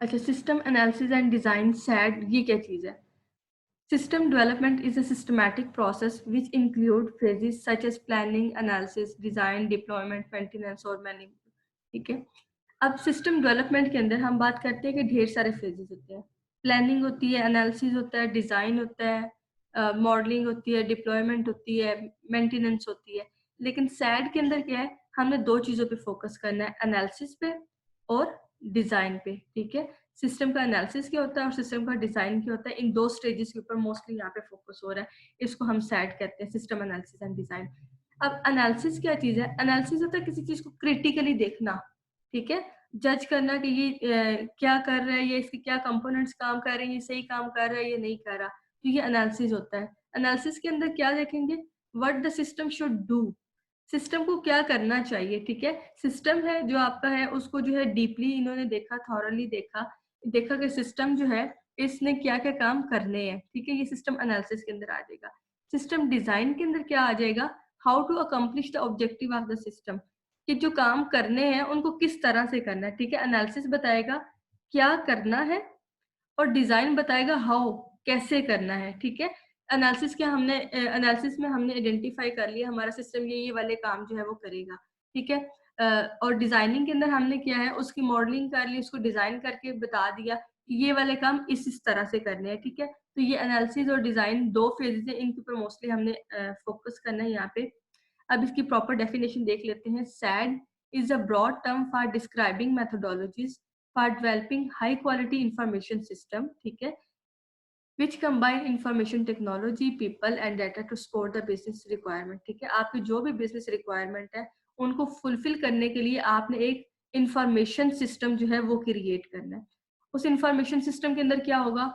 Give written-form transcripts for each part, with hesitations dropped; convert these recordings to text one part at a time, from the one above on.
अच्छा, system analysis and design sad ये क्या चीज़ है? System development is a systematic process which include phases such as planning, analysis, design, deployment, maintenance और many. ठीक है, अब सिस्टम डेवलपमेंट के अंदर हम बात करते हैं कि ढेर सारे फेजेस होते हैं। प्लानिंग होती है, एनालिसिस होता है, डिजाइन होता है, मॉडलिंग होती है, डिप्लॉयमेंट होती है, मेंटेनेंस होती है। लेकिन सैड के अंदर क्या है, हमने दो चीजों पे फोकस करना है, एनालिसिस पे और डिजाइन पे। ठीक है, सिस्टम का एनालिसिस क्या होता है और सिस्टम का डिजाइन क्या होता है, इन दो स्टेजेस के ऊपर मोस्टली यहाँ पे फोकस हो रहा है। इसको हम सैड कहते हैं, सिस्टम एनालिसिस एंड डिजाइन। अब एनालिसिस क्या चीज है? एनालिसिस होता है किसी चीज को क्रिटिकली देखना, ठीक है, जज करना कि ये क्या कर रहा है, ये इसके क्या कंपोनेंट्स काम कर रहे हैं, ये सही काम कर रहा है, ये नहीं कर रहा। तो ये एनालिसिस होता है। एनालिसिस के अंदर क्या देखेंगे? What the system should do, system को क्या करना चाहिए। ठीक है, सिस्टम है जो आपका है उसको जो है डीपली इन्होंने देखा, थॉरली देखा, देखा कि सिस्टम जो है इसने क्या क्या काम करने हैं। ठीक है, ये सिस्टम एनालिसिस के अंदर आ जाएगा। सिस्टम डिजाइन के अंदर क्या आ जाएगा? How to accomplish the objective of the system, कि जो काम करने हैं उनको किस तरह से करना है। ठीक है, एनालिसिस बताएगा क्या करना है और डिजाइन बताएगा हाउ, कैसे करना है। ठीक है, एनालिसिस क्या हमने एनालिसिस में हमने आइडेंटिफाई कर लिया हमारा सिस्टम ये वाले काम जो है वो करेगा। ठीक है, और डिजाइनिंग के अंदर हमने किया है, उसकी मॉडलिंग कर ली, उसको डिजाइन करके बता दिया कि ये वाले काम इस तरह से करने हैं। ठीक है, तो ये एनालिसिस और डिजाइन दो फेजेस है, इनके ऊपर मोस्टली हमने फोकस करना है यहाँ पे। अब इसकी प्रॉपर डेफिनेशन देख लेते हैं। SAD is a broad term for describing methodologies for developing high quality information system, ठीक है, which combine information technology, people and data to support the business requirement। ठीक है, आपकी जो भी बिजनेस रिक्वायरमेंट है उनको फुलफिल करने के लिए आपने एक इंफॉर्मेशन सिस्टम जो है वो क्रिएट करना है। उस इंफॉर्मेशन सिस्टम के अंदर क्या होगा?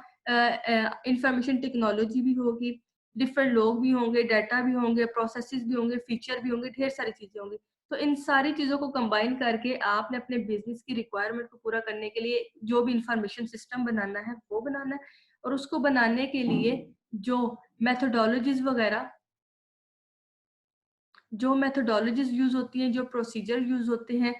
इंफॉर्मेशन टेक्नोलॉजी भी होगी, डिफरेंट लोग भी होंगे, डाटा भी होंगे, प्रोसेसेस भी होंगे, फीचर भी होंगे, ढेर सारी चीजें होंगी। तो इन सारी चीजों को कंबाइन करके आपने अपने बिजनेस की रिक्वायरमेंट को पूरा करने के लिए जो भी इंफॉर्मेशन सिस्टम बनाना है वो बनाना है। और उसको बनाने के लिए जो मेथोडोलॉजीज वगैरह, जो मेथोडोलॉजीज यूज होती हैं, जो प्रोसीजर यूज होते हैं,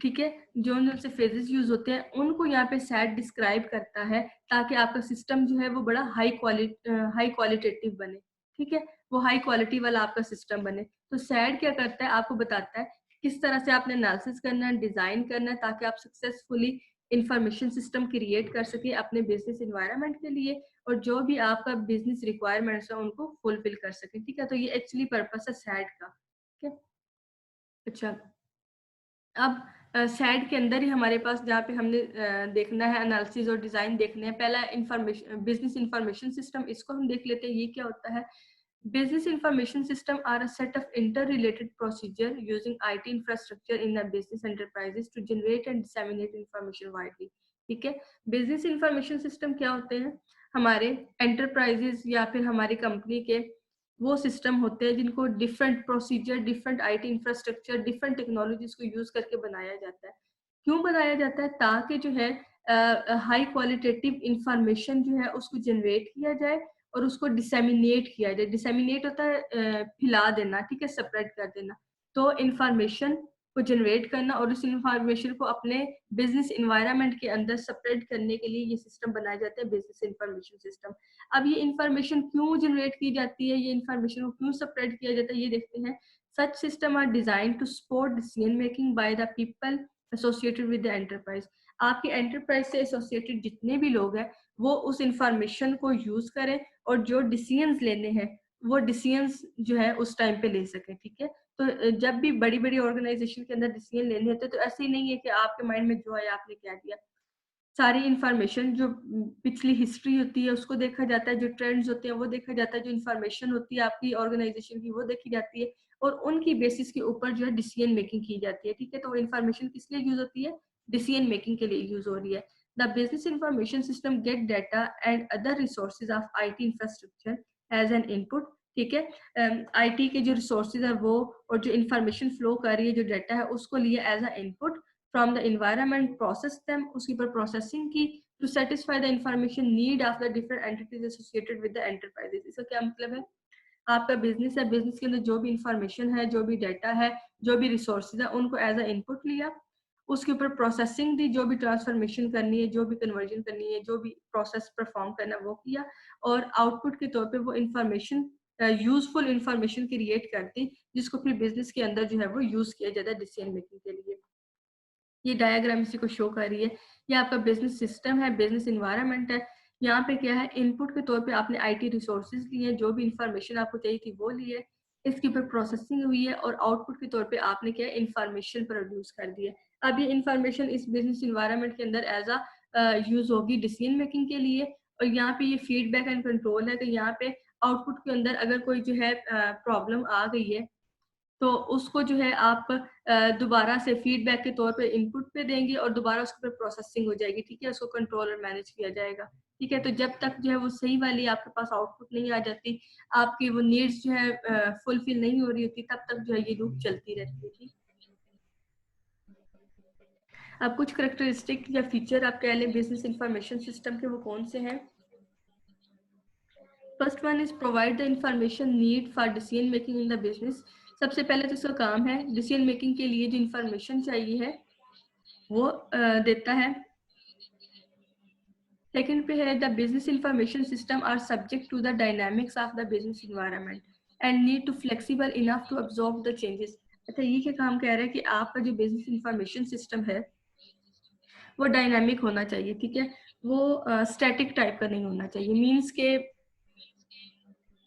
ठीक है, जो उनसे फेजेस यूज होते हैं, उनको यहाँ पे सैट डिस्क्राइब करता है ताकि आपका सिस्टम जो है वो बड़ा हाई क्वालिटेटिव बने। ठीक है, वो हाई क्वालिटी वाला आपका सिस्टम बने। तो सैट क्या करता है, आपको बताता है किस तरह से आपने एनालिसिस करना है, डिजाइन करना है, ताकि आप सक्सेसफुली इंफॉर्मेशन सिस्टम क्रिएट कर सके अपने बिजनेस इन्वायरमेंट के लिए, और जो भी आपका बिजनेस रिक्वायरमेंट्स है उनको फुलफिल कर सके। ठीक है, तो ये एक्चुअली पर्पस है सैट का। ठीक है, अच्छा, अब सैड के अंदर ही हमारे पास जहाँ पे हमने देखना है एनालिसिस और डिजाइन देखने हैं। पहला इंफॉर्मेशन बिजनेस इंफॉर्मेशन सिस्टम, इसको हम देख लेते हैं ये क्या होता है। Business information system are a set of interrelated procedure using IT infrastructure in a business enterprises to generate and disseminate information widely। ठीक है, बिजनेस इंफॉर्मेशन सिस्टम क्या होते हैं? हमारे एंटरप्राइजेस या फिर हमारी कंपनी के वो सिस्टम होते हैं जिनको different procedure, different IT infrastructure, different technologies को यूज करके बनाया जाता है। क्यों बनाया जाता है? ताकि जो है हाई क्वालिटेटिव इंफॉर्मेशन जो है उसको जनरेट किया जाए और उसको डिसेमिनेट किया जाए। डिसेमिनेट होता है फैला देना, ठीक है, स्प्रेड कर देना। तो इंफॉर्मेशन को जनरेट करना और उस इंफॉर्मेशन को अपने बिजनेस इन्वायरमेंट के अंदर स्प्रेड करने के लिए ये सिस्टम बनाए जाते हैं, बिजनेस इंफॉर्मेशन सिस्टम। अब ये इंफॉर्मेशन क्यों जनरेट की जाती है, ये इंफॉर्मेशन को क्यों स्प्रेड किया जाता है, ये देखते हैं। Such system are design to support decision making by the people associated with the enterprise. आपके एंटरप्राइज से एसोसिएटेड जितने भी लोग हैं वो उस इंफॉर्मेशन को यूज करें और जो डिसीजंस लेने हैं वो डिसीजंस जो है उस टाइम पे ले सके। ठीक है, तो जब भी बड़ी बड़ी ऑर्गेनाइजेशन के अंदर डिसीजन लेने होते तो ऐसे ही नहीं है कि आपके माइंड में जो है आपने क्या दिया। सारी इंफॉर्मेशन जो पिछली हिस्ट्री होती है उसको देखा जाता है, जो ट्रेंड्स होते हैं वो देखा जाता है, जो इंफॉर्मेशन होती है आपकी ऑर्गेनाइजेशन की वो देखी जाती है और उनकी बेसिस के ऊपर जो है डिसीजन मेकिंग की जाती है। ठीक है, तो इंफॉर्मेशन किस लिए यूज होती है? डिसीजन मेकिंग के लिए यूज हो रही है। The business information system get data and other resources of IT infrastructure as an input. ठीक है, आईटी के जो रिसोर्सेज है वो और जो इंफॉर्मेशन फ्लो कर रही है, जो डाटा है, उसको लिए as a input from the environment, process them, उसके ऊपर प्रोसेसिंग की to satisfy the information need of the different entities associated with the enterprises। इसका क्या मतलब है? आपका बिजनेस है, बिजनेस के अंदर जो भी इंफॉर्मेशन है, जो भी डाटा है, जो भी रिसोर्सेज है, उनको एज अ इनपुट लिया उसके ऊपर प्रोसेसिंग दी, जो भी ट्रांसफॉर्मेशन करनी है, जो भी कन्वर्जन करनी है, जो भी प्रोसेस परफॉर्म करना है वो किया, और आउटपुट के तौर पे वो इंफॉर्मेशन यूजफुल इंफॉर्मेशन क्रिएट करती, जिसको फिर बिजनेस के अंदर जो है वो यूज किया जाता है डिसीजन मेकिंग के लिए। ये डायग्राम इसी को शो कर रही है। ये आपका बिजनेस सिस्टम है, बिजनेस इन्वायरमेंट है। यहाँ पे क्या है, इनपुट के तौर पे आपने आईटी रिसोर्सेज लिए, जो भी इंफॉर्मेशन आपको चाहिए थी वो लिए, इसके ऊपर प्रोसेसिंग हुई है, और आउटपुट के तौर पे आपने क्या है, इंफॉर्मेशन प्रोड्यूस कर दी है। अब ये इंफॉर्मेशन इस बिजनेस इन्वायरमेंट के अंदर एज अ यूज होगी डिसीजन मेकिंग के लिए। और यहाँ पे ये फीडबैक एंड कंट्रोल है कि यहाँ पे आउटपुट के अंदर अगर कोई जो है प्रॉब्लम आ गई है, तो उसको जो है आप दोबारा से फीडबैक के तौर पे इनपुट पे देंगे, और दोबारा उसके ऊपर प्रोसेसिंग हो जाएगी, ठीक है, उसको कंट्रोल और मैनेज किया जाएगा, ठीक है। तो जब तक जो है वो सही वाली आपके पास आउटपुट नहीं आ जाती, आपकी वो नीड्स जो है फुलफिल नहीं हो रही होती, तब तक जो है ये लूप चलती रहती है। ठीक, अब कुछ करेक्टरिस्टिक या फीचर आप कह लें बिजनेस इंफॉर्मेशन सिस्टम के, वो कौन से हैं? First one is provide the information need for decision making in the business. सबसे पहले तो इसका काम है डिसीजन मेकिंग के लिए जो इंफॉर्मेशन चाहिए है वो देता है। सेकंड पे है the business information system are subject to the dynamics of the business environment and need to flexible enough to absorb the changes. अच्छा, ये क्या काम कह रहा है कि आपका जो बिजनेस इंफॉर्मेशन सिस्टम है वो डायनामिक होना चाहिए, ठीक है, वो स्टैटिक टाइप का नहीं होना चाहिए। मीन्स के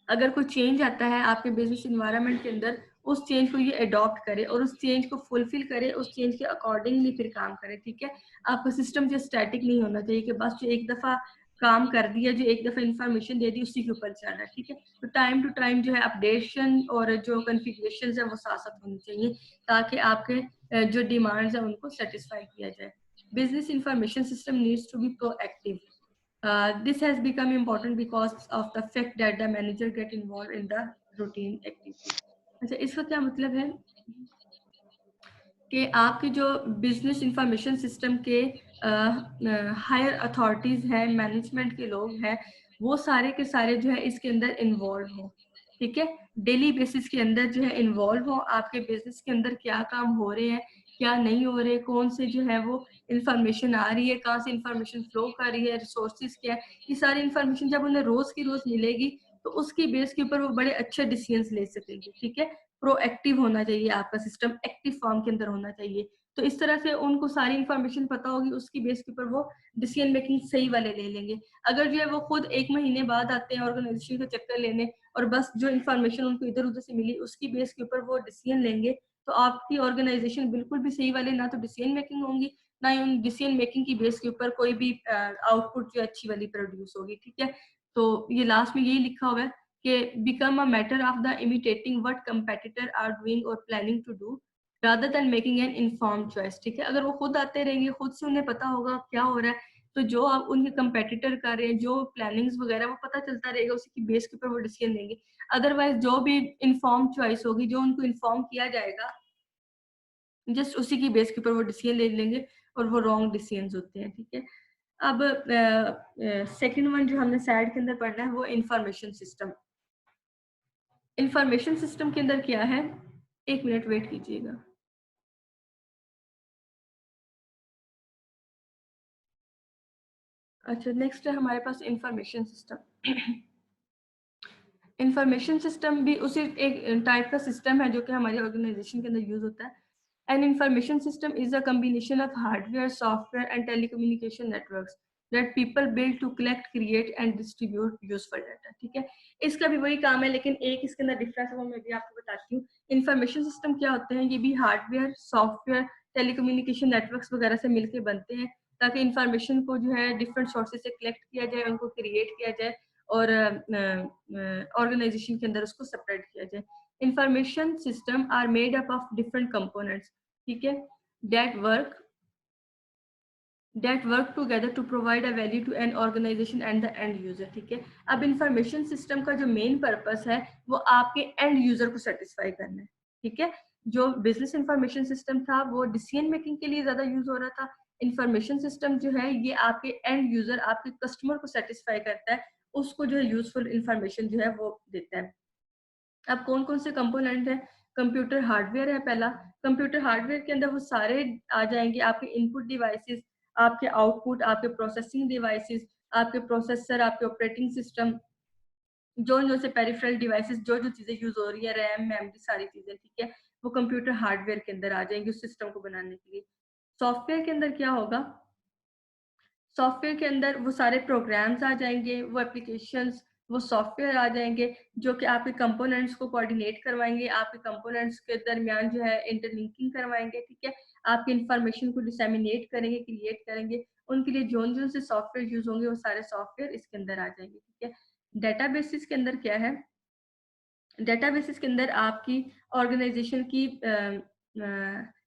अगर कोई चेंज आता है आपके बिजनेस इन्वायरमेंट के अंदर, उस चेंज को ये अडॉप्ट करे और उस चेंज को फुलफिल करे, उस चेंज के अकॉर्डिंगली फिर काम करे, ठीक है। आपका सिस्टम जो स्टैटिक नहीं होना चाहिए कि बस जो एक दफा काम कर दिया, जो एक दफा इंफॉर्मेशन दे दी, उसी के ऊपर चलना है, ठीक है। तो टाइम टू टाइम जो है अपडेशन और जो कॉन्फ़िगरेशंस है वो साथ साथ होनी चाहिए, ताकि आपके जो डिमांड्स है उनको सेटिस्फाई किया जाए। Business information system needs to be proactive. This has become important because of the fact that the manager get involved in the routine activity. अच्छा, इसका क्या मतलब है कि आपके जो बिजनेस इंफॉर्मेशन सिस्टम के हायर अथॉरिटीज हैं, मैनेजमेंट के लोग हैं, वो सारे के सारे जो है इसके अंदर इन्वॉल्व हो, ठीक है। डेली बेसिस के अंदर जो है इन्वॉल्व हो, आपके बिजनेस के अंदर क्या काम हो रहे हैं, क्या नहीं हो रहे, कौन से जो है वो इंफॉर्मेशन आ रही है, कहाँ से इंफॉर्मेशन फ्लो कर रही है, रिसोर्सेज क्या है, ये सारी इंफॉर्मेशन जब उन्हें रोज की रोज मिलेगी, तो उसकी बेस के ऊपर वो बड़े अच्छे डिसीजंस ले सकेंगे, ठीक है। प्रोएक्टिव होना चाहिए आपका सिस्टम, एक्टिव फॉर्म के अंदर होना चाहिए। तो इस तरह से उनको सारी इन्फॉर्मेशन पता होगी, उसकी बेस के ऊपर वो डिसीजन मेकिंग सही वाले ले लेंगे। अगर जो है वो खुद 1 महीने बाद आते हैं ऑर्गेनाइजेशन का चक्कर लेने, और बस जो इन्फॉर्मेशन उनको इधर उधर से मिली उसकी बेस के ऊपर वो डिसीजन लेंगे, तो आपकी ऑर्गेनाइजेशन बिल्कुल भी सही वाले ना तो डिसीजन मेकिंग होंगी, ना ही उन डिसीजन मेकिंग की बेस के ऊपर कोई भी आउटपुट जो अच्छी वाली प्रोड्यूस होगी, ठीक है। तो ये लास्ट में यही लिखा हुआ है कि become a matter of the imitating what competitor are doing or planning to do rather than making an informed choice, ठीक है। अगर वो खुद आते रहेंगे, खुद से उन्हें पता होगा क्या हो रहा है, तो जो आप उनके कंपेटिटर कर रहे हैं, जो प्लानिंग्स वगैरह वो पता चलता रहेगा, उसी की बेस के ऊपर वो डिसीजन लेंगे। अदरवाइज जो भी इन्फॉर्म चॉइस होगी, जो उनको इन्फॉर्म किया जाएगा, जस्ट उसी की बेस के ऊपर वो डिसीजन ले लेंगे, और वो रॉन्ग डिसीजंस होते हैं, ठीक है। अब सेकंड वन जो हमने साइड के अंदर पढ़ना है वो इंफॉर्मेशन सिस्टम। इंफॉर्मेशन सिस्टम के अंदर क्या है, 1 मिनट वेट कीजिएगा। अच्छा, नेक्स्ट है हमारे पास इंफॉर्मेशन सिस्टम। इंफॉर्मेशन सिस्टम भी उसी एक टाइप का सिस्टम है जो कि हमारी ऑर्गेनाइजेशन के अंदर यूज होता है। An information system is a combination of hardware, software and telecommunication networks that people build to collect, create and distribute useful data, ठीक है। इसका भी वही काम है, लेकिन एक इसके अंदर डिफरेंस है, वो मैं भी आपको बताती हूँ। इंफॉर्मेशन सिस्टम क्या होते हैं, ये भी हार्डवेयर, सॉफ्टवेयर, टेलीकम्युनिकेशन नेटवर्क्स वगैरह से मिलकर बनते हैं, ताकि इंफॉर्मेशन को जो है डिफरेंट सोर्सेज से कलेक्ट किया जाए, उनको क्रिएट किया जाए, और ऑर्गेनाइजेशन के अंदर उसको सेपरेट किया जाए। Information system are made up of different components, ठीक है, that work together to provide a value to an organization and the end user, ठीक है। अब इंफॉर्मेशन सिस्टम का जो मेन पर्पस है वो आपके एंड यूजर को सेटिस्फाई करना है, ठीक है। जो बिजनेस इंफॉर्मेशन सिस्टम था वो डिसीजन मेकिंग के लिए ज्यादा यूज हो रहा था। इंफॉर्मेशन सिस्टम जो है ये आपके एंड यूजर, आपके कस्टमर को सेटिस्फाई करता है, उसको जो है यूजफुल इंफॉर्मेशन जो है वो देता है। अब कौन कौन से कंपोनेंट है, कंप्यूटर हार्डवेयर है पहला। कंप्यूटर हार्डवेयर के अंदर वो सारे आ जाएंगे, आपके इनपुट डिवाइसेस, आपके आउटपुट, आपके प्रोसेसिंग डिवाइसेस, आपके प्रोसेसर, आपके ऑपरेटिंग सिस्टम, जो से पेरिफेरल डिवाइसेस, जो चीजें यूज हो रही है, रैम, मेमोरी, सारी चीजें, ठीक है, वो कंप्यूटर हार्डवेयर के अंदर आ जाएंगी उस सिस्टम को बनाने के लिए। सॉफ्टवेयर के अंदर क्या होगा, सॉफ्टवेयर के अंदर वो सारे प्रोग्राम्स आ जाएंगे, वो एप्लीकेशंस, वो सॉफ्टवेयर आ जाएंगे जो कि आपके कंपोनेंट्स को कोऑर्डिनेट करवाएंगे, आपके कंपोनेंट्स के दरमियान जो है इंटरलिंकिंग करवाएंगे, ठीक है, आपकी इंफॉर्मेशन को डिसेमिनेट करेंगे, क्रिएट करेंगे। उनके लिए जो से सॉफ्टवेयर यूज होंगे वो सारे सॉफ्टवेयर इसके अंदर आ जाएंगे, ठीक है। डेटाबेसिस के अंदर क्या है, डेटाबेसिस के अंदर आपकी ऑर्गेनाइजेशन की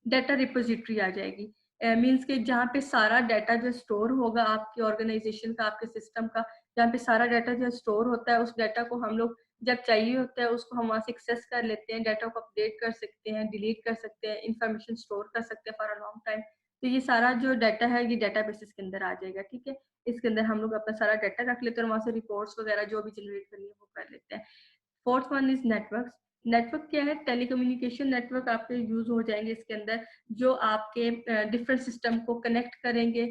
डाटा रिपोजिटरी आ जाएगी। मींस के जहाँ पे सारा डाटा जो स्टोर होगा आपकी ऑर्गेनाइजेशन का, आपके सिस्टम का, जहाँ पे सारा डाटा जो स्टोर होता है, उस डाटा को हम लोग जब चाहिए होता है उसको हम वहाँ से एक्सेस कर लेते हैं, डाटा को अपडेट कर सकते हैं, डिलीट कर सकते हैं, इंफॉर्मेशन स्टोर कर सकते हैं फॉर अ लॉन्ग टाइम। तो ये सारा जो डाटा है ये डाटा बेसिस के अंदर आ जाएगा, ठीक है। इसके अंदर हम लोग अपना सारा डाटा रख लेते हैं और वहाँ से रिपोर्ट्स वगैरह जो भी जनरेट करनी है वो कर लेते हैं। Fourth one is network. Network क्या है, टेलीकम्युनिकेशन नेटवर्क आपके यूज हो जाएंगे इसके अंदर, जो आपके डिफरेंट सिस्टम को कनेक्ट करेंगे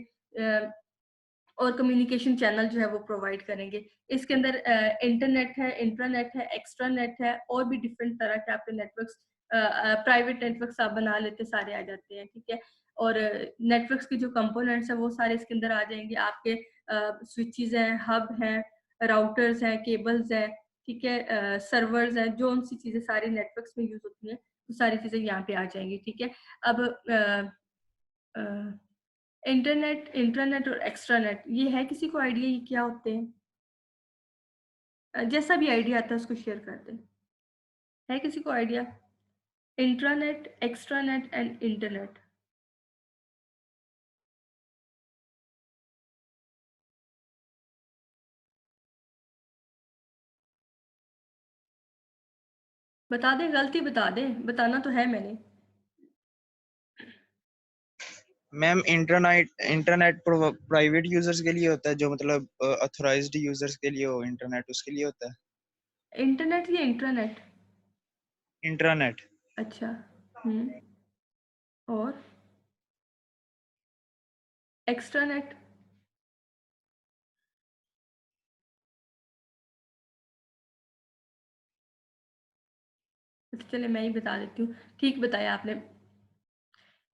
और कम्युनिकेशन चैनल जो है वो प्रोवाइड करेंगे। इसके अंदर इंटरनेट है, इंट्रानेट है, एक्स्ट्रानेट है, और भी डिफरेंट तरह के आपके नेटवर्क्स, प्राइवेट नेटवर्क्स आप बना लेते सारे आ जाते हैं, ठीक है। और नेटवर्क्स के जो कंपोनेंट्स हैं वो सारे इसके अंदर आ जाएंगे, आपके स्विचेस हैं, हब हैं, राउटर्स हैं, केबल्स हैं, ठीक है, सर्वर्स हैं, जो उनसी चीजें सारी नेटवर्क्स में यूज होती हैं वो सारी चीजें यहाँ पे आ जाएंगी, ठीक है। अब इंटरनेट, इंट्रानेट और एक्स्ट्रानेट, ये है किसी को आइडिया ये क्या होते हैं? जैसा भी आइडिया आता है उसको शेयर कर दें। है किसी को idea? Intranet, extranet and internet. बता दें, गलती बता दें, बताना तो है मैंने। मैम इंटरनेट प्राइवेट यूजर्स के लिए होता है, जो मतलब ऑथराइज्ड यूजर्स के लिए हो इंटरनेट, उसके लिए होता है। इंटरनेट या इंट्रानेट? इंटरनेट। अच्छा। और एक्स्ट्रानेट? अच्छा चले मैं ही बता देती हूँ, ठीक बताया आपने।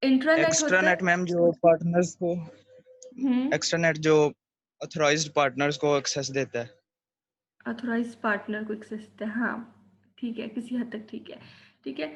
इंट्रानेट होता एक्स्ट्रानेट है, मैम जो पार्टनर्स को, हम्म, एक्स्ट्रानेट जो ऑथराइज्ड पार्टनर्स को एक्सेस देता है। ऑथोराइज पार्टनर को एक्सेस देता है, हाँ ठीक है, किसी हद तक ठीक है, ठीक है।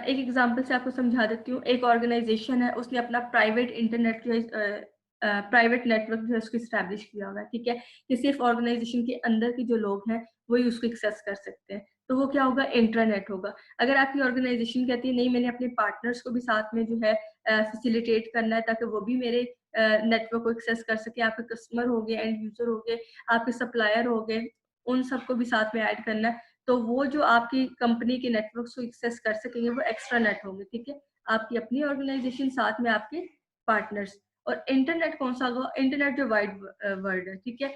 एक एग्जांपल से आपको समझा देती हूँ। एक ऑर्गेनाइजेशन है, उसने अपना प्राइवेट इंटरनेट जो है, प्राइवेट नेटवर्क जो है उसको इस्टेब्लिश किया हुआ है, ठीक है। ये सिर्फ ऑर्गेनाइजेशन के अंदर के जो लोग हैं वही उसको एक्सेस कर सकते हैं, तो वो क्या होगा, इंटरनेट होगा। अगर आपकी ऑर्गेनाइजेशन कहती है नहीं, मैंने अपने पार्टनर्स को भी साथ में जो है फैसिलिटेट करना है ताकि वो भी मेरे नेटवर्क को एक्सेस कर सके, आपके कस्टमर हो गए, एंड यूजर हो गए, आपके सप्लायर हो गए, उन सबको भी साथ में ऐड करना है, तो वो जो आपकी कंपनी के नेटवर्क को एक्सेस कर सकेंगे वो एक्स्ट्रा नेट होंगे, ठीक है। आपकी अपनी ऑर्गेनाइजेशन, साथ में आपके पार्टनर्स। और इंटरनेट कौन सा होगा, इंटरनेट जो वाइड वर्ल्ड है, ठीक है।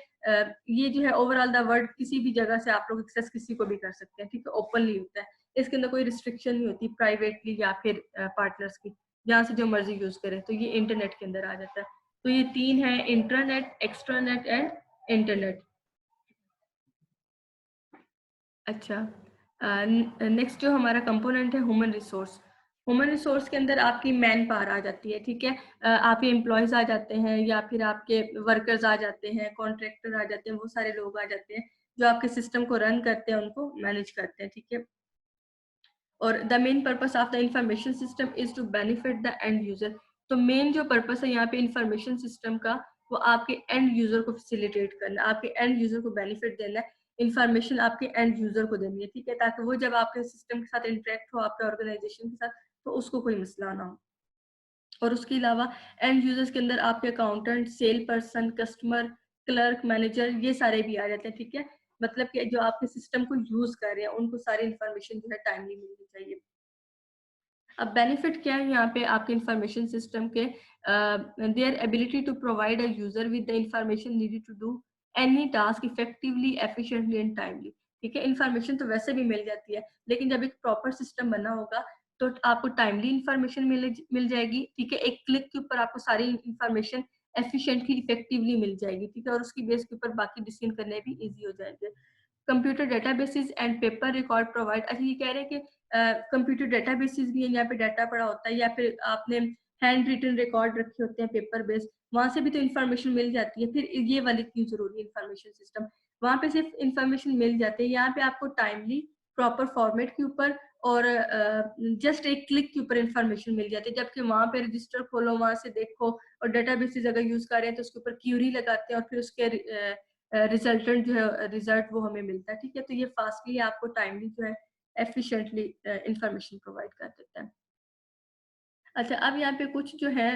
ये जो है ओवरऑल द वर्ल्ड, किसी भी जगह से आप लोग एक्सेस किसी को भी कर सकते हैं, ठीक है, ओपनली होता है। इसके अंदर कोई रिस्ट्रिक्शन नहीं होती प्राइवेटली या फिर पार्टनर्स की, जहाँ से जो मर्जी यूज करें, तो ये इंटरनेट के अंदर आ जाता है। तो ये तीन है, इंटरनेट, एक्स्ट्रानेट एंड इंटरनेट। अच्छा, नेक्स्ट जो हमारा कंपोनेंट है ह्यूमन रिसोर्स। ह्यूमन रिसोर्स के अंदर आपकी मैन पावर आ जाती है, ठीक है। आपके एम्प्लॉयज आ जाते हैं, या फिर आपके वर्कर्स आ जाते हैं, कॉन्ट्रैक्टर आ जाते हैं, वो सारे लोग आ जाते हैं जो आपके सिस्टम को रन करते हैं, उनको मैनेज करते हैं, ठीक है। और the main purpose of the information system is to benefit the end user. तो मेन जो पर्पस है यहाँ पे इंफॉर्मेशन सिस्टम का, वो आपके एंड यूजर को फैसिलिटेट करना, आपके एंड यूजर को बेनिफिट देना है, इंफॉर्मेशन आपके एंड यूजर को देनी है, ठीक है, ताकि वो जब आपके सिस्टम के साथ इंटरेक्ट हो, आपके ऑर्गेनाइजेशन के साथ, तो उसको कोई मसला ना हो। और उसके अलावा एंड यूजर्स के अंदर आपके accountant, cell person, customer, clerk, manager, ये सारे भी आ जाते हैं, ठीक है। मतलब कि जो आपके सिस्टम को यूज कर रहे हैं उनको सारी इंफॉर्मेशन जो है टाइमली मिलनी चाहिए। अब बेनिफिट क्या है यहाँ पे आपके इंफॉर्मेशन सिस्टम के, their ability to provide a user with the information needed to do any task effectively, efficiently and timely, ठीक है। इंफॉर्मेशन तो वैसे भी मिल जाती है, लेकिन जब एक प्रॉपर सिस्टम बना होगा तो आपको टाइमली इंफॉर्मेशन मिल जाएगी, ठीक है। एक क्लिक के ऊपर आपको सारी इंफॉर्मेशन एफिशिएंटली इफेक्टिवली मिल जाएगी, ठीक है। और उसकी बेस के ऊपर बाकी डिसीजन करने भी इजी हो जाएंगे। Computer databases and paper record provide, अच्छा ये कह रहे हैं कि कंप्यूटर डेटाबेसेस भी है, यहाँ पे डाटा पड़ा होता है, या फिर आपने हैंड रिटन रिकॉर्ड रखे होते हैं पेपर बेस्ड, वहां से भी तो इन्फॉर्मेशन मिल जाती है। फिर ये वाली क्यों जरूरी है इन्फॉर्मेशन सिस्टम, वहां पे सिर्फ इन्फॉर्मेशन मिल जाती है, यहाँ पे आपको टाइमली प्रॉपर फॉर्मेट के ऊपर और जस्ट एक क्लिक के ऊपर इन्फॉर्मेशन मिल जाती है। जबकि वहां पे रजिस्टर खोलो, वहां से देखो, और डेटाबेसेस अगर यूज कर रहे हैं तो उसके ऊपर क्यूरी लगाते हैं और फिर उसके रिजल्टेंट जो है रिजल्ट वो हमें मिलता है, ठीक है। तो ये फास्टली आपको टाइमली जो है एफिशिएंटली इंफॉर्मेशन प्रोवाइड कर देता है। अच्छा, अब यहाँ पे कुछ जो है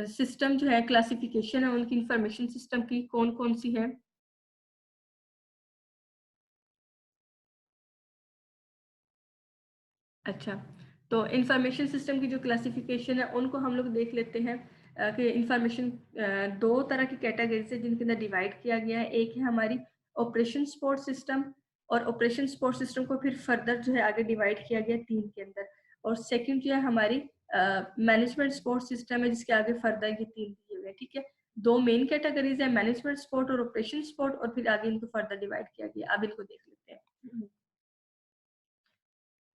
सिस्टम जो है क्लासिफिकेशन है उनकी इंफॉर्मेशन सिस्टम की कौन कौन सी है। अच्छा, तो इंफॉर्मेशन सिस्टम की जो क्लासिफिकेशन है उनको हम लोग देख लेते हैं कि इंफॉर्मेशन दो तरह की कैटेगरीज है जिनके अंदर डिवाइड किया गया है। एक है हमारी ऑपरेशन सपोर्ट सिस्टम, और ऑपरेशन सपोर्ट सिस्टम को फिर फर्दर जो है आगे डिवाइड किया गया 3 के अंदर। और सेकंड जो है हमारी मैनेजमेंट सपोर्ट सिस्टम है, जिसके आगे फर्दर ये 3 दिए हुए हैं, ठीक है। दो मेन कैटेगरीज है, मैनेजमेंट सपोर्ट और ऑपरेशन सपोर्ट, और फिर आगे इनको फर्दर डिवाइड किया गया। अब इनको देख लेते हैं।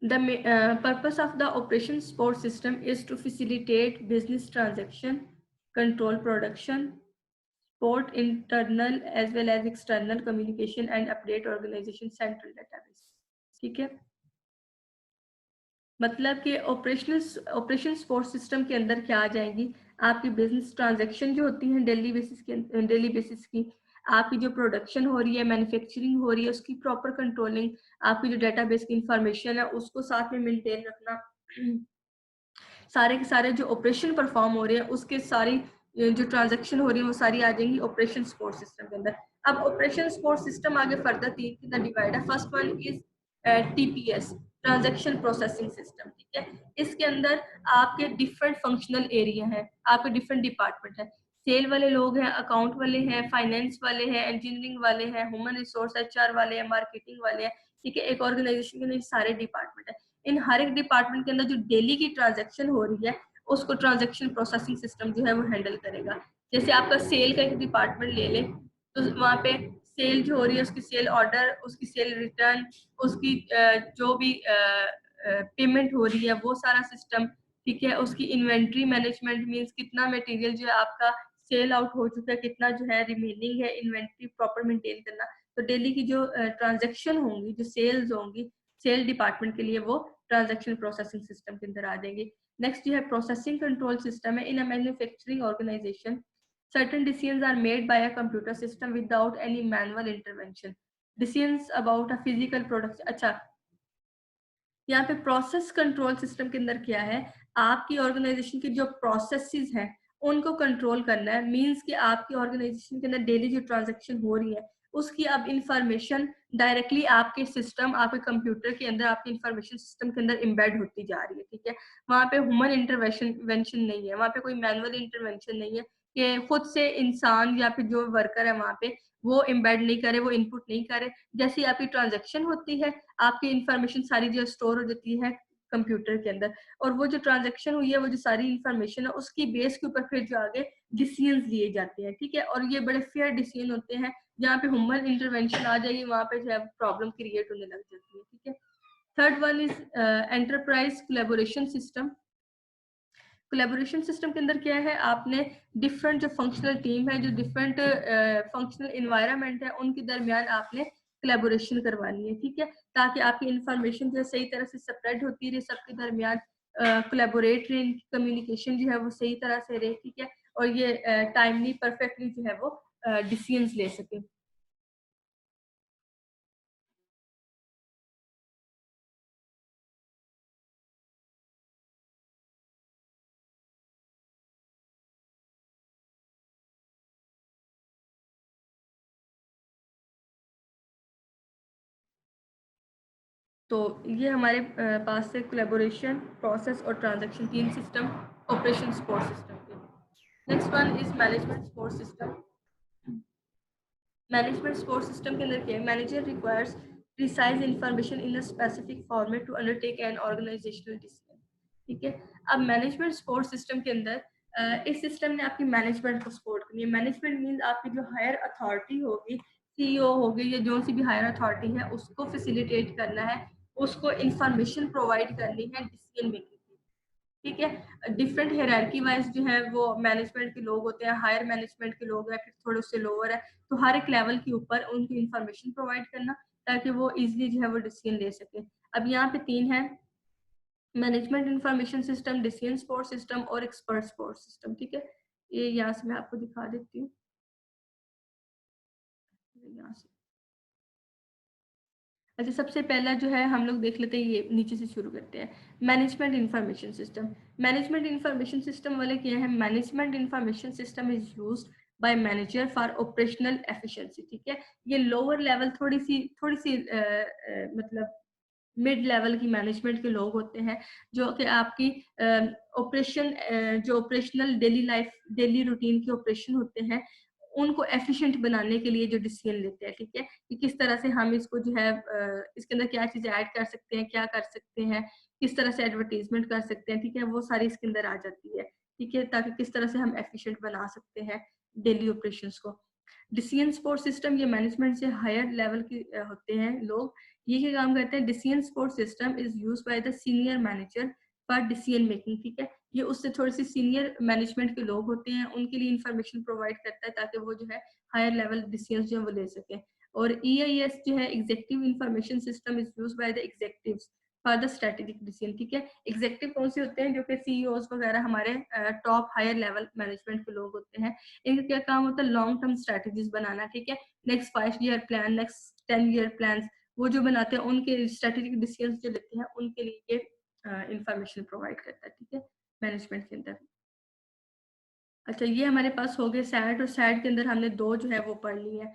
The purpose of the operation support system is to facilitate business transaction, control production, support internal as well as external communication and update organization central database, ठीक है। मतलब कि ऑपरेशन सपोर्ट सिस्टम के अंदर क्या आ जाएंगी, आपकी बिजनेस ट्रांजैक्शन जो होती हैं डेली बेसिस की, आपकी जो प्रोडक्शन हो रही है, मैन्युफैक्चरिंग हो रही है, उसकी प्रॉपर कंट्रोलिंग, आपकी जो डेटाबेस की इंफॉर्मेशन है उसको साथ में मेंटेन रखना, सारे के सारे जो ऑपरेशन परफॉर्म हो रहे हैं उसके सारी जो ट्रांजैक्शन हो रही है वो सारी आ जाएंगी ऑपरेशन सपोर्ट सिस्टम के अंदर। अब ऑपरेशन सपोर्ट सिस्टम आगे फर्दर 3 के अंदर डिवाइड है। First one is TPS, transaction processing system, ठीक है। इसके अंदर आपके डिफरेंट फंक्शनल एरिया है, आपके डिफरेंट डिपार्टमेंट है, सेल वाले लोग हैं, अकाउंट वाले हैं, फाइनेंस वाले हैं, इंजीनियरिंग वाले हैं, ह्यूमन रिसोर्स एचआर वाले हैं, मार्केटिंग वाले हैं, ठीक है। एक ऑर्गेनाइजेशन के अंदर सारे डिपार्टमेंट है। इन हर एक डिपार्टमेंट के अंदर जो डेली की ट्रांजैक्शन हो रही है उसको ट्रांजैक्शन प्रोसेसिंग सिस्टम जो है वो हैंडल करेगा। जैसे आपका सेल का एक डिपार्टमेंट ले ले, तो वहाँ पे सेल जो हो रही है उसकी सेल ऑर्डर, उसकी सेल रिटर्न, उसकी जो भी पेमेंट हो रही है वो सारा सिस्टम, ठीक है। उसकी इन्वेंट्री मैनेजमेंट मींस कितना मटेरियल जो है आपका सेल आउट हो चुका है, कितना जो है रिमेनिंग है, इन्वेंट्री प्रॉपर मेंटेन करना। तो डेली की जो ट्रांजैक्शन होंगी, जो सेल्स होंगी, सेल डिपार्टमेंट के लिए वो ट्रांजैक्शन प्रोसेसिंग सिस्टम के अंदर आ जाएंगे। नेक्स्ट जो है प्रोसेसिंग कंट्रोल सिस्टम है। In a manufacturing organization certain decisions are made by a computer system without any manual intervention. Decisions about a physical product, अच्छा यहाँ पे प्रोसेस कंट्रोल सिस्टम के अंदर क्या है, आपकी ऑर्गेनाइजेशन की जो प्रोसेसेस हैं उनको कंट्रोल करना है। मींस कि आपकी ऑर्गेनाइजेशन के अंदर डेली जो ट्रांजैक्शन हो रही है उसकी अब इंफॉर्मेशन डायरेक्टली आपके सिस्टम, आपके कंप्यूटर के अंदर, आपके इंफॉर्मेशन सिस्टम के अंदर एम्बेड होती जा रही है, ठीक है। वहाँ पे ह्यूमन इंटरवेंशन नहीं है, वहाँ पे कोई मैनुअल इंटरवेंशन नहीं है कि खुद से इंसान या फिर जो वर्कर है वहाँ पे वो एम्बेड नहीं करे, वो इनपुट नहीं करे। जैसी आपकी ट्रांजैक्शन होती है आपकी इंफॉर्मेशन सारी जो स्टोर हो जाती है कंप्यूटर के अंदर, और वो जो ट्रांजैक्शन हुई है, वो जो सारी इंफॉर्मेशन है उसकी बेस के ऊपर फिर जो आगे डिसीजंस लिए जाते हैं, ठीक है। और ये बड़े फेयर डिसीजन होते हैं, जहाँ पे ह्यूमन इंटरवेंशन आ जाएगी वहां पे जो है प्रॉब्लम क्रिएट होने लग जाती है, ठीक है। Third one is enterprise collaboration system. Collaboration system के अंदर क्या है, आपने डिफरेंट जो फंक्शनल टीम है, जो डिफरेंट फंक्शनल इन्वायरमेंट है, उनके दरमियान आपने कोलैबोरेशन करवानी है, ठीक है। ताकि आपकी इंफॉर्मेशन जो है सही तरह से स्प्रेड होती रहे, सबके दरमियान कोलैबोरेट रहे, कम्युनिकेशन जो है वो सही तरह से रहे, ठीक है। और ये टाइमली परफेक्टली जो है वो डिसीजंस ले सके। तो ये हमारे पास से कोलैबोरेशन, प्रोसेस और transaction 3 system operation support system के। Next one is management support system. Management support system के अंदर क्या है, manager requires precise information in a specific format to undertake an organizational decision. ठीक है, अब मैनेजमेंट सपोर्ट सिस्टम के अंदर इस सिस्टम ने आपकी मैनेजमेंट को सपोर्ट करनी है। मैनेजमेंट मीन आपकी जो हायर अथॉरिटी होगी, सीईओ होगी या जो सी भी हायर अथॉरिटी है, उसको फैसिलिटेट करना है, उसको इंफॉर्मेशन प्रोवाइड करनी है डिसीजन मेकिंग। ठीक है, डिफरेंट हायरार्की वाइज जो है वो मैनेजमेंट के लोग होते हैं, हायर मैनेजमेंट के लोग हैं, फिर थोड़े उससे लोअर है, तो हर एक लेवल के ऊपर उनको इंफॉर्मेशन प्रोवाइड करना ताकि वो इजीली जो है वो डिसीजन ले सके। अब यहाँ पे 3 है, management information system, decision support system और एक्सपर्ट सपोर्ट सिस्टम। ठीक है, ये यहाँ से मैं आपको दिखा देती हूँ, यहाँ से। अच्छा, सबसे पहला जो है हम लोग देख लेते हैं, ये नीचे से शुरू करते हैं, management information system. Management information system वाले क्या है, management information system is used by manager for operational efficiency. ठीक है, ये लोअर लेवल थोड़ी सी मतलब मिड लेवल की मैनेजमेंट के लोग होते हैं जो कि आपकी ऑपरेशन जो operational daily life daily routine के ऑपरेशन होते हैं उनको एफिशिएंट बनाने के लिए जो डिसीजन लेते हैं। ठीक है, कि किस तरह से हम इसको जो है इसके अंदर क्या चीजें ऐड कर सकते हैं, क्या कर सकते हैं, किस तरह से एडवर्टीजमेंट कर सकते हैं। ठीक है, वो सारी इसके अंदर आ जाती है। ठीक है, ताकि किस तरह से हम एफिशिएंट बना सकते हैं डेली ऑपरेशंस को। डिसीजन सपोर्ट सिस्टम ये मैनेजमेंट से हायर लेवल के होते हैं लोग। ये क्या काम करते हैं, decision support system is used by the senior manager for decision making. ठीक है, ये उससे थोड़ी सी सीनियर मैनेजमेंट के लोग होते हैं, उनके लिए इंफॉर्मेशन प्रोवाइड करता है ताकि वो जो है हायर लेवल डिसीजन जो है वो ले सके। और EIS जो है executive information system is used by the executives for the strategic decision. ठीक है, एग्जीक्यूटिव कौन से होते हैं, जो कि CEOs वगैरह हमारे टॉप हायर लेवल मैनेजमेंट के लोग होते हैं। इनका क्या काम होता है, लॉन्ग टर्म स्ट्रेटेजीज बनाना। ठीक है, next 5 year plan, next 10 year plan वो जो बनाते हैं, उनके स्ट्रेटेजिक डिसीजन जो लेते हैं उनके लिए ये इंफॉर्मेशन प्रोवाइड करता है। ठीक है, मैनेजमेंट के अंदर। अच्छा, ये हमारे पास हो गए सैड, और सैड के अंदर हमने 2 जो है वो पढ़ ली है।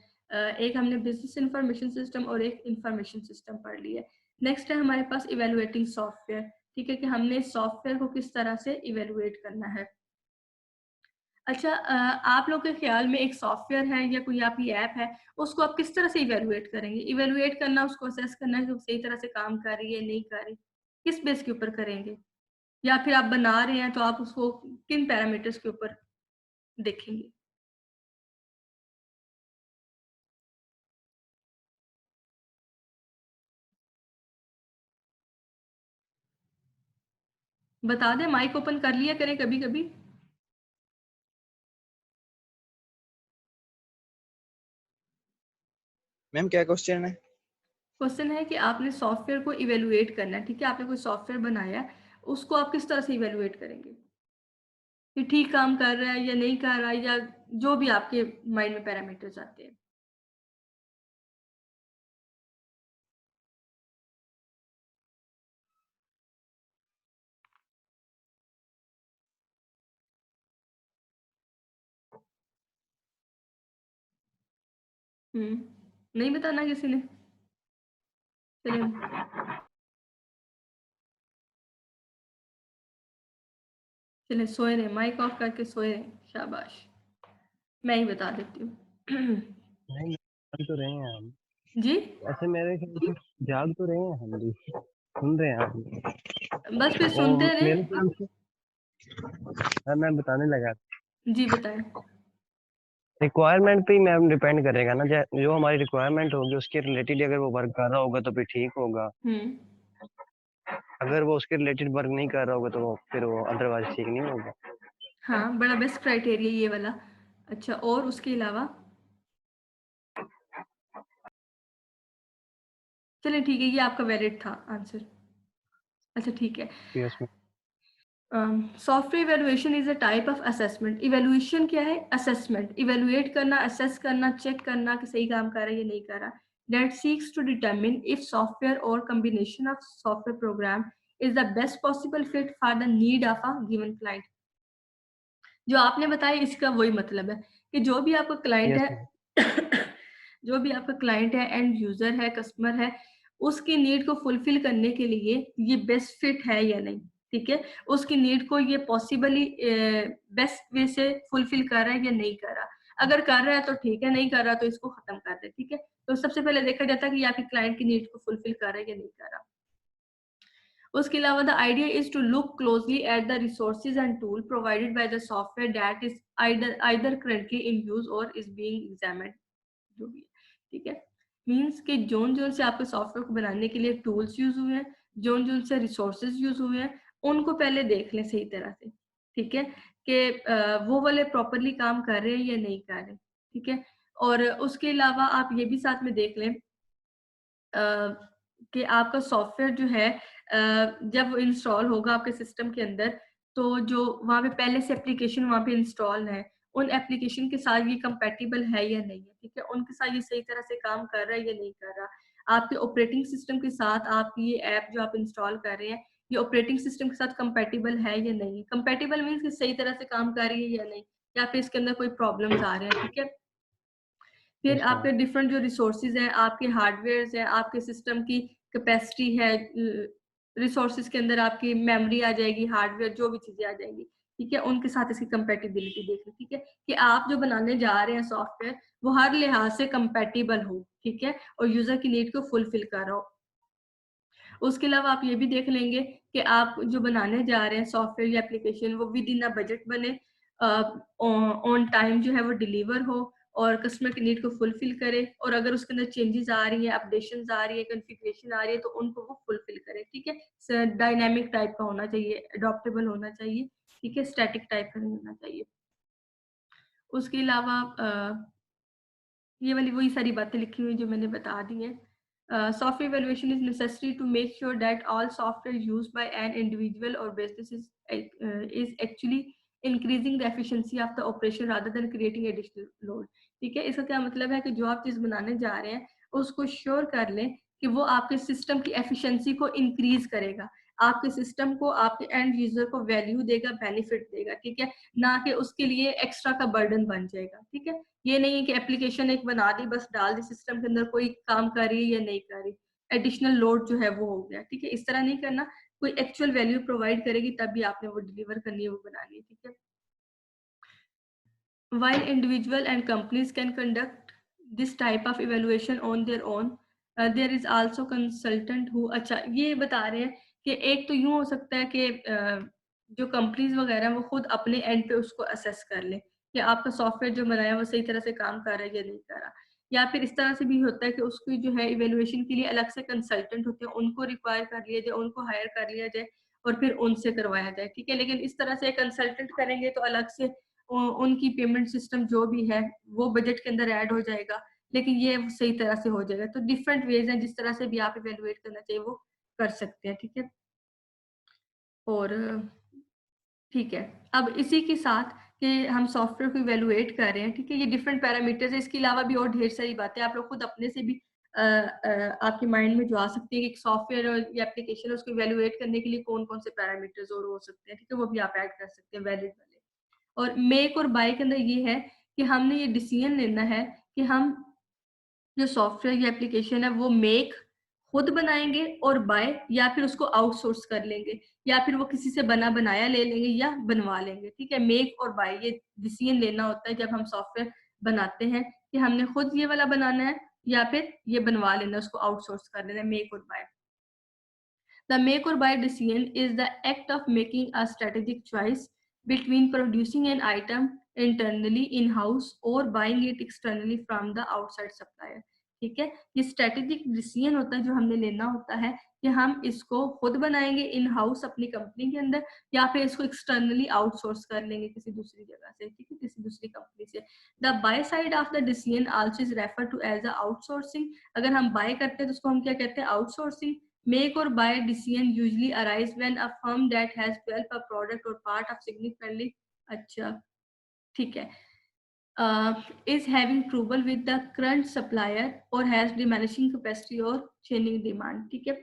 एक हमने बिजनेस इंफॉर्मेशन सिस्टम और एक इंफॉर्मेशन सिस्टम पढ़ ली है। नेक्स्ट है हमारे पास इवेलुएटिंग सॉफ्टवेयर। ठीक है, कि हमने सॉफ्टवेयर को किस तरह से इवेलुएट करना है। अच्छा, आप लोग के ख्याल में एक सॉफ्टवेयर है या कोई आपकी ऐप है, उसको आप किस तरह से इवेलुएट करेंगे? इवेलुएट करना, उसको असेस करना है कि वो सही तरह से काम कर रही है, नहीं कर रही, किस बेस के ऊपर करेंगे? या फिर आप बना रहे हैं तो आप उसको किन पैरामीटर्स के ऊपर देखेंगे? बता दें, माइक ओपन कर लिया करें कभी-कभी। मैम क्या क्वेश्चन है? क्वेश्चन है कि आपने सॉफ्टवेयर को इवेलुएट करना है। ठीक है, आपने कोई सॉफ्टवेयर बनाया है, उसको आप किस तरह से इवेलुएट करेंगे कि ठीक काम कर रहा है या नहीं कर रहा है, या जो भी आपके माइंड में पैरामीटर्स आते हैं। नहीं बताना किसी ने? चलिए, चलिए सोए रहे, माइक ऑफ करके सोए रहे, शाबाश। मैं ही बता देती हूँ। नहीं, जाग तो रहे हैं हम। जी, ऐसे मेरे ख्याल से जाग तो रहे हैं हम भी, सुन रहे हैं आप। बस फिर सुनते रहे। मेरे ख्याल से मैं बताने लगा, जी बताएं। रिक्वायरमेंट पे ही मैम डिपेंड करेगा ना, जो हमारी रिक्वायरमेंट होगी उसके रिलेटेड अगर वो वर्क कर रहा होगा तो फिर ठीक होगा। अगर वो उसके रिलेटेड वर्क नहीं कर रहा होगा तो फिर वो अदरवाइज ठीक नहीं होगा। हाँ, बड़ा बेस्ट क्राइटेरिया ये वाला। अच्छा, और उसके अलावा? चलिए ठीक है, ये आपका वैलिड था आंसर। अच्छा ठीक है। उसमें software evaluation is a type of assessment. Evaluation क्या है? असेसमेंट, इवेलुएट करना, असेस करना, चेक करना कि सही काम कर रहा है या नहीं कर रहा। That seeks to determine if software और combination of software program is the best possible fit for the need of a given client. जो आपने बताया इसका वही मतलब है कि जो भी आपका क्लाइंट यस है जो भी आपका क्लाइंट है, एंड यूजर है, कस्टमर है, उसकी नीड को फुलफिल करने के लिए ये बेस्ट फिट है या नहीं। ठीक है, उसकी नीड को ये पॉसिबली बेस्ट वे से फुलफिल कर रहा है या नहीं कर रहा। अगर कर रहा है तो ठीक है, नहीं कर रहा तो इसको खत्म कर दे, ठीक है। तो सबसे पहले देखा जाता है कि ये आपके क्लाइंट की नीड को फुलफिल कर रहा है या नहीं कर रहा। उसके अलावा the idea is to look closely at the resources and tool provided by the software that is either currently in use or is being examined, जो भी है, ठीक है। मीन्स कि जोन जोन से आपके सॉफ्टवेयर को बनाने के लिए टूल्स यूज हुए हैं, जोन जोन से रिसोर्सेज यूज हुए हैं, उनको पहले देख लें सही तरह से, ठीक है, कि वो वाले प्रॉपरली काम कर रहे हैं या नहीं कर रहे, ठीक है। और उसके अलावा आप ये भी साथ में देख लें कि आपका सॉफ्टवेयर जो है जब इंस्टॉल होगा आपके सिस्टम के अंदर, तो जो वहाँ पे पहले से एप्लीकेशन वहाँ पे इंस्टॉल है, उन एप्लीकेशन के साथ ये कंपैटिबल है या नहीं है, ठीक है। उनके साथ ये सही तरह से काम कर रहा है या नहीं कर रहा। आपके ऑपरेटिंग सिस्टम के साथ आपकी ये ऐप जो आप इंस्टॉल कर रहे हैं, ये ऑपरेटिंग सिस्टम के साथ कंपैटिबल है या नहीं। कंपैटिबल मीन्स कि सही तरह से काम कर रही है या नहीं, या फिर इसके अंदर कोई प्रॉब्लम्स आ रहे हैं, ठीक है। फिर यस मैम। आपके डिफरेंट जो रिसोर्सेज हैं, आपके हार्डवेयर हैं, आपके सिस्टम की कैपेसिटी है, रिसोर्सेज के अंदर आपकी मेमोरी आ जाएगी, हार्डवेयर जो भी चीजें आ जाएंगी, ठीक है, उनके साथ इसकी कंपेटिबिलिटी देख लो, ठीक है, कि आप जो बनाने जा रहे हैं सॉफ्टवेयर वो हर लिहाज से कंपेटिबल हो, ठीक है, और यूजर की नीड को फुलफिल कर रहा हो। उसके अलावा आप ये भी देख लेंगे कि आप जो बनाने जा रहे हैं सॉफ्टवेयर या एप्लीकेशन वो विद इन अ बजट बने, ऑन टाइम जो है वो डिलीवर हो और कस्टमर की नीड को फुलफिल करे, और अगर उसके अंदर चेंजेस आ रही हैं, अपडेशंस आ रही है, कॉन्फ़िगरेशन आ रही है, तो उनको वो फुलफिल करे, ठीक है। डायनामिक टाइप का होना चाहिए, अडॉप्टेबल होना चाहिए, ठीक है, स्टैटिक टाइप का नहीं होना चाहिए। उसके अलावा ये वाली वही सारी बातें लिखी हुई जो मैंने बता दी हैं। Software evaluation is necessary to make sure that all software used by an individual और business is actually increasing the efficiency of the operation rather than creating additional load, ठीक है। इसका क्या मतलब है कि जो आप चीज बनाने जा रहे हैं उसको श्योर कर लें कि वो आपके सिस्टम की एफिशिएंसी को इंक्रीज करेगा, आपके सिस्टम को, आपके एंड यूजर को वैल्यू देगा, बेनिफिट देगा, ठीक है, ना कि उसके लिए एक्स्ट्रा का बर्डन बन जाएगा, ठीक है। ये नहीं है कि एप्लीकेशन एक बना दी, बस डाल दी सिस्टम के अंदर, कोई काम कर रही है या नहीं कर रही, एडिशनल लोड जो है वो हो गया, ठीक है। इस तरह नहीं करना, कोई एक्चुअल वैल्यू प्रोवाइड करेगी तब भी आपने वो डिलीवर करनी है, वो बनानी है, ठीक है। While individual and companies can conduct this type of evaluation on their own, there is also consultant who, अच्छा ये बता रहे हैं कि एक तो यूं हो सकता है कि जो कंपनीज वगैरह वो खुद अपने एंड पे उसको असेस कर लें कि आपका सॉफ्टवेयर जो बनाया वो सही तरह से काम कर रहा है या नहीं कर रहा, या फिर इस तरह से भी होता है कि उसकी जो है इवेल्युएशन के लिए अलग से कंसल्टेंट होते हैं, उनको रिक्वायर कर लिया जाए, उनको हायर कर लिया जाए और फिर उनसे करवाया जाए, ठीक है। लेकिन इस तरह से कंसल्टेंट करेंगे तो अलग से उनकी पेमेंट सिस्टम जो भी है वो बजट के अंदर ऐड हो जाएगा, लेकिन ये सही तरह से हो जाएगा। तो डिफरेंट वेज हैं जिस तरह से भी आप इवेलुएट करना चाहिए वो कर सकते हैं, ठीक है। और ठीक है, अब इसी के साथ कि हम सॉफ्टवेयर को इवेलुएट कर रहे हैं, ठीक है, ये डिफरेंट पैरामीटर्स है, इसके अलावा भी और ढेर सारी बातें आप लोग खुद अपने से भी आपके माइंड में जो आ सकती है कि एक सॉफ्टवेयर या एप्लीकेशन है उसको इवेलुएट करने के लिए कौन कौन से पैरामीटर्स और हो सकते हैं, ठीक है, वो भी आप ऐड कर सकते हैं वैलिड वाले। और मेक और बाय के अंदर ये है कि हमने ये डिसीजन लेना है कि हम जो सॉफ्टवेयर या एप्लीकेशन है वो मेक खुद बनाएंगे और बाय या फिर उसको आउटसोर्स कर लेंगे, या फिर वो किसी से बना बनाया ले लेंगे या बनवा लेंगे, ठीक है। मेक और बाय ये डिसीजन लेना होता है जब हम सॉफ्टवेयर बनाते हैं कि हमने खुद ये वाला बनाना है या फिर ये बनवा लेना, उसको आउटसोर्स कर लेना है, मेक और bye. The make or buy decision is the act of making a strategic choice between producing an item internally in-house or buying it externally from the outside supplier. ठीक है, ये स्ट्रेटेजिक डिसीजन होता है जो हमने लेना होता है कि हम इसको खुद बनाएंगे इन हाउस अपनी कंपनी के अंदर या फिर इसको एक्सटर्नली आउटसोर्स कर लेंगे किसी दूसरी जगह से, ठीक है, किसी दूसरी कंपनी से। The buy side of the decision also is refer to as a outsourcing. अगर हम बाय करते हैं तो उसको हम क्या कहते हैं, outsourcing. Make or buy decision usually arise when a firm that has developed a product or part of significantly, अच्छा ठीक है, is having trouble with the current supplier or has diminishing capacity or changing demand, ठीक है।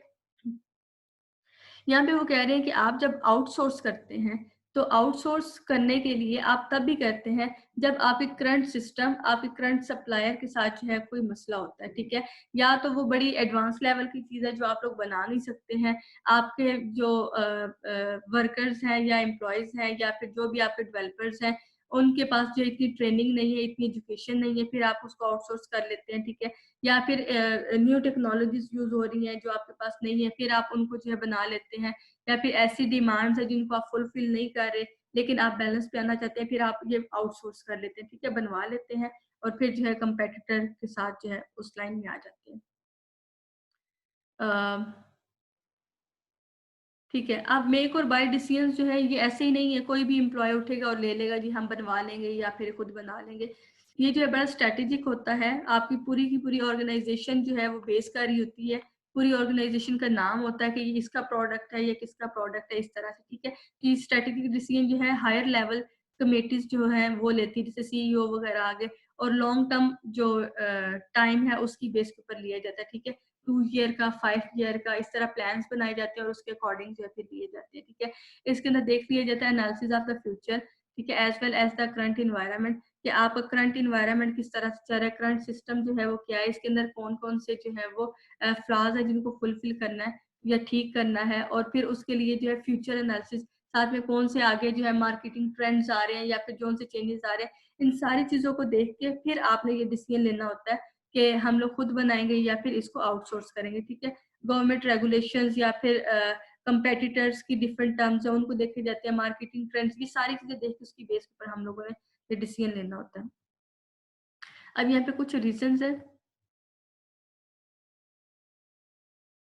यहाँ पे वो कह रहे हैं कि आप जब आउटसोर्स करते हैं तो आउटसोर्स करने के लिए आप तब भी करते हैं जब आपके करंट सिस्टम, आपके करंट सप्लायर के साथ जो है कोई मसला होता है, ठीक है, या तो वो बड़ी एडवांस लेवल की चीज़ है जो आप लोग बना नहीं सकते हैं, आपके जो वर्कर्स हैं या एम्प्लॉयज़ हैं या फिर जो भी आपके डेवलपर्स हैं उनके पास जो इतनी ट्रेनिंग नहीं है, इतनी एजुकेशन नहीं है, फिर आप उसको आउटसोर्स कर लेते हैं, ठीक है। या फिर न्यू टेक्नोलॉजीज यूज हो रही हैं जो आपके पास नहीं है, फिर आप उनको जो है बना लेते हैं। या फिर ऐसी डिमांड्स है जिनको आप फुलफिल नहीं कर रहे लेकिन आप बैलेंस पे आना चाहते हैं, फिर आप ये आउटसोर्स कर लेते हैं, ठीक है, बनवा लेते हैं और फिर जो है कंपेटिटर के साथ जो है उस लाइन में आ जाते हैं। ठीक है। अब मेक और बाय डिसीजन जो है ये ऐसे ही नहीं है, कोई भी एम्प्लॉय उठेगा और ले लेगा जी हम बनवा लेंगे या फिर खुद बना लेंगे। ये जो है बड़ा स्ट्रेटेजिक होता है, आपकी पूरी की पूरी ऑर्गेनाइजेशन जो है वो बेस कर रही होती है, पूरी ऑर्गेनाइजेशन का नाम होता है कि ये इसका प्रोडक्ट है, ये किसका प्रोडक्ट है, इस तरह से, ठीक है। कि स्ट्रेटेजिक डिसीजन जो है हायर लेवल कमेटीज जो है वो लेती है, जैसे सीईओ वगैरह आगे, और लॉन्ग टर्म जो टाइम है उसकी बेस के ऊपर लिया जाता है, ठीक है। 2 ईयर का, 5 ईयर का, इस तरह प्लान्स बनाए जाते हैं और उसके अकॉर्डिंग जो है फिर दिए जाते हैं, ठीक है। इसके अंदर देख लिया जाता है एनालिसिस ऑफ द फ्यूचर, ठीक है, as well as the current environment, कि आपका करंट इन्वायरमेंट किस तरह से चल रहा है, करंट सिस्टम जो है वो क्या है, इसके अंदर कौन कौन से जो है वो फ्लॉज है जिनको फुलफिल करना है या ठीक करना है, और फिर उसके लिए जो है फ्यूचर एनालिसिस, साथ में कौन से आगे जो है मार्केटिंग ट्रेंड्स आ रहे हैं या फिर कौन से चेंजेस आ रहे हैं, इन सारी चीजों को देख के फिर आपने ये डिसीजन लेना होता है कि हम लोग खुद बनाएंगे या फिर इसको आउटसोर्स करेंगे, ठीक है। गवर्नमेंट रेगुलेशंस या फिर कंपेटिटर्स की डिफरेंट टर्म्स है उनको देखे जाते हैं, मार्केटिंग ट्रेंड्स, ये सारी चीजें देख के उसकी बेस पर हम लोगों ने ये डिसीजन लेना होता है। अब यहाँ पे कुछ रीजंस है